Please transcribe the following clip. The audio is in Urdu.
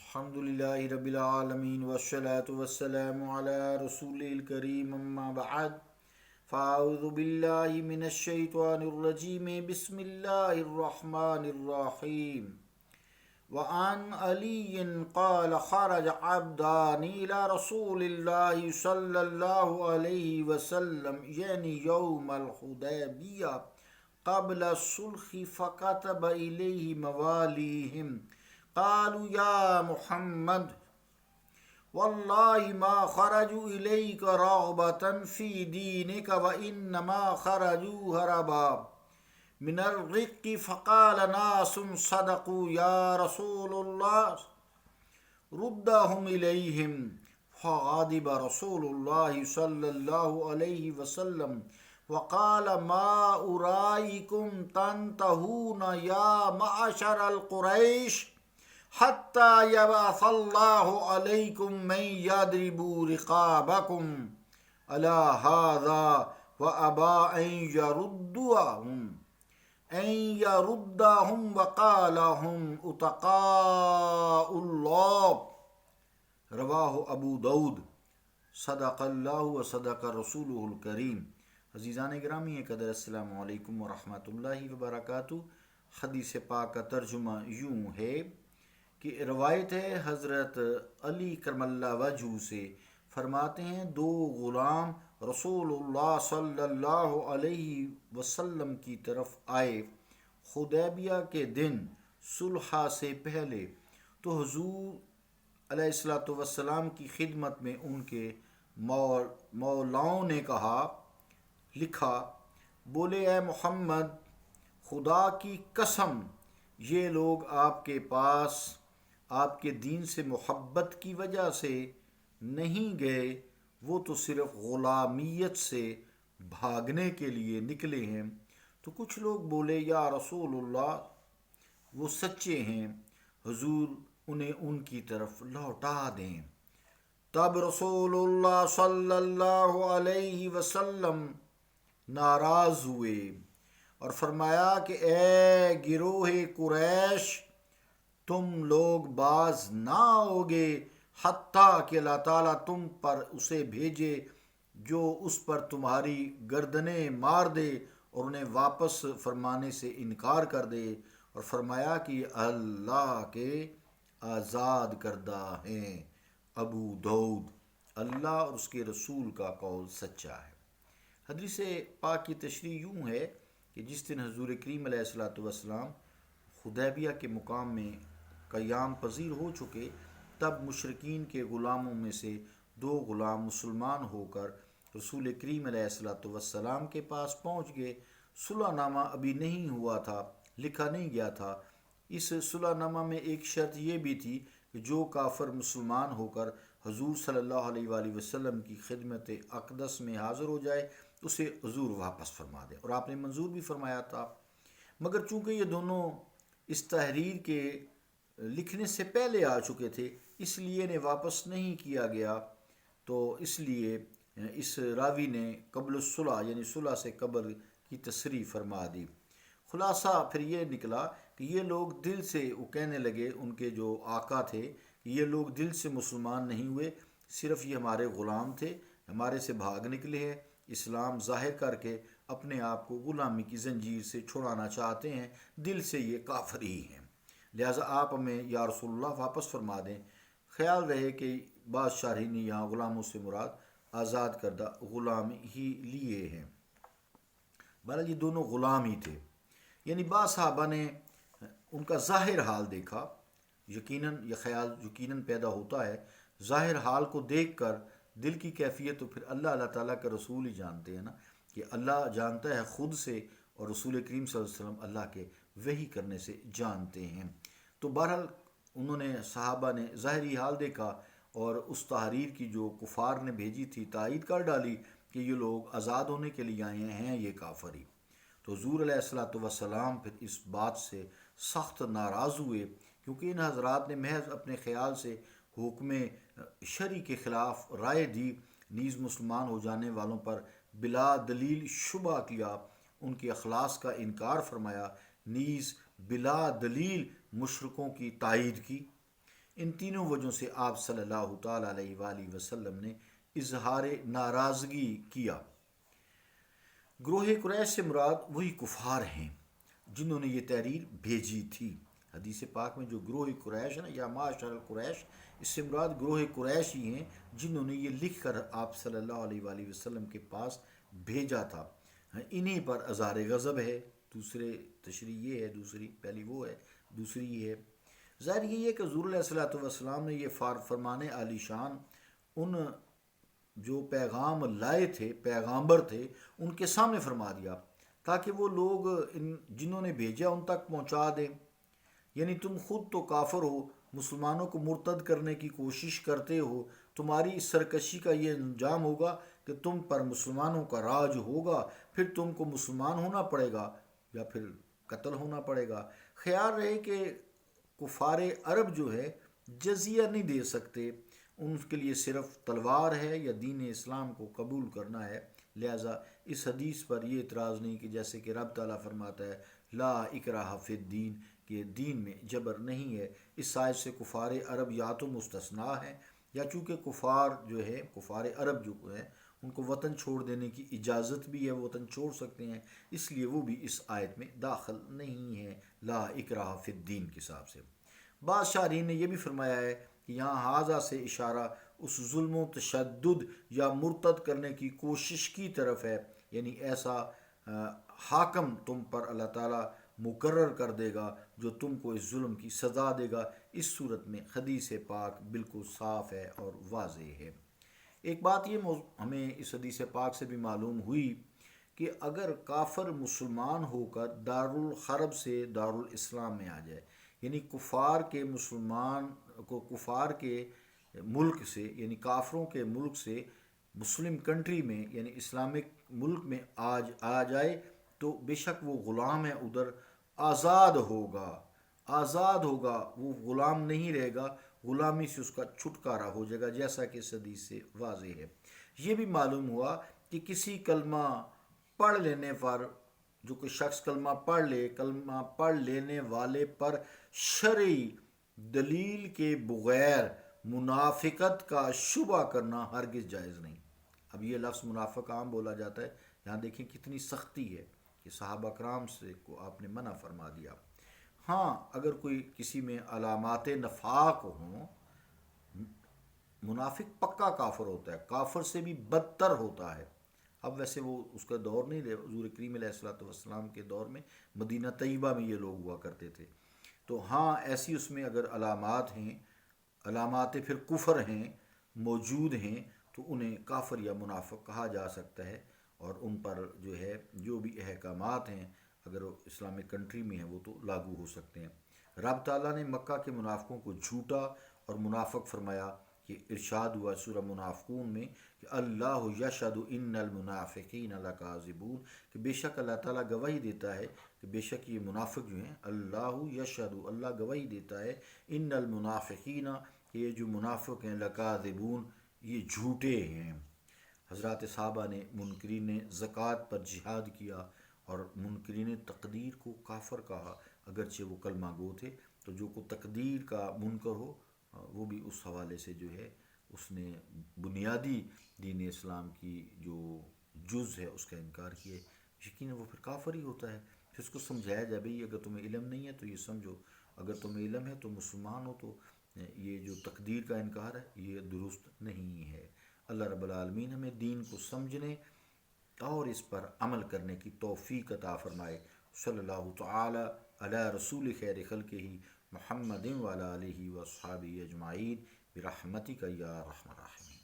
الحمد للہ رب العالمین والصلاة والسلام علی رسول الکریم اما بعد فاعوذ باللہ من الشیطان الرجیم بسم اللہ الرحمن الرحیم وعن علی قال خرج عبدان الى رسول اللہ صلی اللہ علیہ وسلم یعنی یوم الحدیبیہ قبل الصلح فكتب إليه مواليهم قالوا يا محمد والله ما خرجوا إليك رغبة في دينك وإنما خرجوا هربا من الرق فقال ناس صدقوا يا رسول الله ردهم إليهم فغضب رسول الله صلى الله عليه وسلم وقال ما أرائكم تنتهون يا معشر القريش حتى يبعث الله عليكم من يضرب رقابكم على هذا وأبى أن يردهم وقال هم أتقاء الله رواہ ابو داود صدق اللہ و صدق رسولہ الکریم۔ عزیزان گرامی قدر، السلام علیکم ورحمۃ اللہ وبرکاتہ۔ حدیث پاک کا ترجمہ یوں ہے کہ روایت ہے حضرت علی کرم اللہ وجہہ سے، فرماتے ہیں دو غلام رسول اللہ صلی اللہ علیہ وسلم کی طرف آئے حدیبیہ کے دن صلح سے پہلے، تو حضور علیہ الصلوۃ والسلام کی خدمت میں ان کے مولاؤں نے لکھا، بولے اے محمد، خدا کی قسم یہ لوگ آپ کے پاس آپ کے دین سے محبت کی وجہ سے نہیں گئے، وہ تو صرف غلامیت سے بھاگنے کے لیے نکلے ہیں۔ تو کچھ لوگ بولے یا رسول اللہ وہ سچے ہیں، حضور انہیں ان کی طرف لوٹا دیں۔ تب رسول اللہ صلی اللہ علیہ وسلم ناراض ہوئے اور فرمایا کہ اے گروہ قریش، تم لوگ باز نہ ہوگے حتیٰ کہ اللہ تعالیٰ تم پر اسے بھیجے جو اس پر تمہاری گردنیں مار دے اور انہیں واپس فرمانے سے انکار کر دے، اور فرمایا کہ یہ اللہ کے آزاد کردہ ہیں۔ ابو داؤد۔ اللہ اور اس کے رسول کا قول سچا ہے۔ حدیث پاک کی تشریح یوں ہے کہ جس دن حضور کریم علیہ الصلوۃ والسلام حدیبیہ کے مقام میں قیام پذیر ہو چکے، تب مشرکین کے غلاموں میں سے دو غلام مسلمان ہو کر رسول کریم علیہ الصلوۃ والسلام کے پاس پہنچ گئے۔ صلح نامہ ابھی نہیں ہوا تھا، لکھا نہیں گیا تھا۔ اس صلح نامہ میں ایک شرط یہ بھی تھی کہ جو کافر مسلمان ہو کر حضور صلی اللہ علیہ وآلہ وسلم کی خدمت اقدس میں حاضر ہو جائے اسے حضور واپس فرما دے، اور آپ نے منظور بھی فرمایا تھا۔ مگر چونکہ یہ دونوں اس تحریر کے لکھنے سے پہلے آ چکے تھے، اس لیے انہیں واپس نہیں کیا گیا، تو اس لیے اس راوی نے قبل الصلح یعنی صلح سے قبل کی تصریح فرما دی۔ خلاصہ پھر یہ نکلا کہ یہ لوگ دل سے، وہ کہنے لگے ان کے جو آقا تھے، کہ یہ لوگ دل سے مسلمان نہیں ہوئے، صرف یہ ہمارے غلام تھے، ہمارے سے بھاگ نکلے ہیں، اسلام ظاہر کر کے اپنے آپ کو غلامی کی زنجیر سے چھڑانا چاہتے ہیں، دل سے یہ کافر ہی ہیں، لہٰذا آپ ہمیں یا رسول اللہ واپس فرما دیں۔ خیال رہے کہ بعض شارحین نے یہاں غلاموں سے مراد آزاد کردہ غلام ہی لیے ہیں۔ بہرحال یہ دونوں غلام ہی تھے، یعنی بعض صحابہ نے ان کا ظاہر حال دیکھا، یقیناً یہ خیال یقیناً پیدا ہوتا ہے، ظاہر حال کو دیکھ کر دل کی کیفیت تو پھر اللہ تعالیٰ کا رسول ہی جانتے ہیں نا، کہ اللہ جانتا ہے خود سے، اور رسول کریم صلی اللہ علیہ وسلم اللہ کے وحی کرنے سے جانتے ہیں۔ تو بہرحال انہوں نے، صحابہ نے ظاہری حال دیکھا اور اس تحریر کی جو کفار نے بھیجی تھی تائید کر ڈالی کہ یہ لوگ آزاد ہونے کے لیے آئے ہیں، یہ کافر ہی۔ تو حضور علیہ الصلوۃ والسلام پھر اس بات سے سخت ناراض ہوئے، کیونکہ ان حضرات نے محض اپنے خیال سے حکم شرعی کے خلاف رائے دی، نیز مسلمان ہو جانے والوں پر بلا دلیل شبہ کیا، ان کے اخلاص کا انکار فرمایا، نیز بلا دلیل مشرکوں کی تائید کی۔ ان تینوں وجہوں سے آپ صلی اللہ تعالیٰ علیہ وآلہ وسلم نے اظہار ناراضگی کیا۔ گروہ قریش سے مراد وہی کفار ہیں جنہوں نے یہ تحریر بھیجی تھی۔ حدیث پاک میں جو گروہ قریش ہے نا، یا معاشر القریش، اس سے مراد گروہ قریش ہی ہیں جنہوں نے یہ لکھ کر آپ صلی اللہ علیہ وآلہ وسلم کے پاس بھیجا تھا۔ انہی پر اظہار غضب ہے، دوسرے تشریح یہ ہے، دوسری پہلی وہ ہے، دوسری یہ ہے۔ ظاہر یہ ہے کہ حضور علیہ الصلوۃ والسلام نے یہ فرمان عالی شان ان جو پیغام لائے تھے، پیغامبر تھے، ان کے سامنے فرما دیا تاکہ وہ لوگ جنہوں نے بھیجا ان تک پہنچا دیں۔ یعنی تم خود تو کافر ہو، مسلمانوں کو مرتد کرنے کی کوشش کرتے ہو، تمہاری اس سرکشی کا یہ انجام ہوگا کہ تم پر مسلمانوں کا راج ہوگا، پھر تم کو مسلمان ہونا پڑے گا یا پھر قتل ہونا پڑے گا۔ خیال رہے کہ کفار عرب جو ہے جزیہ نہیں دے سکتے، ان کے لیے صرف تلوار ہے یا دین اسلام کو قبول کرنا ہے۔ لہٰذا اس حدیث پر یہ اعتراض نہیں کہ جیسے کہ رب تعالیٰ فرماتا ہے لا اکراہ فی الدین، کہ دین میں جبر نہیں ہے۔ اس آیت سے کفار عرب یا تو مستثنیٰ ہے، یا چونکہ کفار جو ہے، کفار عرب جو ہے ان کو وطن چھوڑ دینے کی اجازت بھی ہے، وطن چھوڑ سکتے ہیں، اس لیے وہ بھی اس آیت میں داخل نہیں ہے لا اکراہ فی الدین کے حساب سے۔ بعض شارحین نے یہ بھی فرمایا ہے کہ یہاں حاضہ سے اشارہ اس ظلم و تشدد یا مرتد کرنے کی کوشش کی طرف ہے، یعنی ایسا حاکم تم پر اللہ تعالیٰ مقرر کر دے گا جو تم کو اس ظلم کی سزا دے گا۔ اس صورت میں حدیث پاک بالکل صاف ہے اور واضح ہے۔ ایک بات یہ ہمیں اس حدیث پاک سے بھی معلوم ہوئی کہ اگر کافر مسلمان ہو کر دارالحرب سے دارالاسلام میں آ جائے، یعنی کفار کے مسلمان کو کفار کے ملک سے، یعنی کافروں کے ملک سے مسلم کنٹری میں یعنی اسلامک ملک میں آ جائے، تو بے شک وہ غلام ہے، ادھر آزاد ہوگا، آزاد ہوگا، وہ غلام نہیں رہے گا، غلامی سے اس کا چھٹکارا ہو جائے گا، جیسا کہ اس حدیث سے واضح ہے۔ یہ بھی معلوم ہوا کہ کسی کلمہ پڑھ لینے پر، جو کوئی شخص کلمہ پڑھ لے، کلمہ پڑھ لینے والے پر شرعی دلیل کے بغیر منافقت کا شبہ کرنا ہرگز جائز نہیں۔ اب یہ لفظ منافق عام بولا جاتا ہے، یہاں دیکھیں کتنی سختی ہے کہ صحابہ کرام سے کو آپ نے منع فرما دیا۔ ہاں اگر کوئی کسی میں علامات نفاق ہوں، منافق پکا کافر ہوتا ہے، کافر سے بھی بدتر ہوتا ہے۔ اب ویسے وہ اس کا دور نہیں رہے، حضور کریم علیہ الصلوۃ والسلام کے دور میں مدینہ طیبہ میں یہ لوگ ہوا کرتے تھے، تو ہاں ایسی اس میں اگر علامات ہیں، علامات پھر کفر ہیں، موجود ہیں، تو انہیں کافر یا منافق کہا جا سکتا ہے، اور ان پر جو ہے جو بھی احکامات ہیں اگر وہ اسلامک کنٹری میں ہیں وہ تو لاگو ہو سکتے ہیں۔ رب تعالیٰ نے مکہ کے منافقوں کو جھوٹا اور منافق فرمایا کہ ارشاد ہوا سورہ منافقون میں کہ اللہ یشہد ان المنافقین لکاذبون، کہ بے شک اللہ تعالیٰ گواہی دیتا ہے کہ بے شک یہ منافق جو ہیں، اللہ یشہد، اللہ گواہی دیتا ہے، ان المنافقین، کہ یہ جو منافق ہیں، لکاذبون، یہ جھوٹے ہیں۔ حضرات صحابہ نے منکرین زکوٰۃ پر جہاد کیا اور منکرین تقدیر کو کافر کہا، اگرچہ وہ کلمہ گو تھے، تو جو کو تقدیر کا منکر ہو وہ بھی اس حوالے سے جو ہے اس نے بنیادی دین اسلام کی جو جز ہے اس کا انکار کیا ہے، یقیناً وہ پھر کافر ہی ہوتا ہے۔ پھر اس کو سمجھایا جائے بھئی اگر تمہیں علم نہیں ہے تو یہ سمجھو، اگر تمہیں علم ہے تو مسلمان ہو، تو یہ جو تقدیر کا انکار ہے یہ درست نہیں ہے۔ اللہ رب العالمین ہمیں دین کو سمجھنے اور اس پر عمل کرنے کی توفیق عطا فرمائے۔ صلی اللہ تعالی علی رسول خیر خلقہ محمد وعلی آلہ واصحابہ اجمعین برحمتک یا ارحم الراحمین۔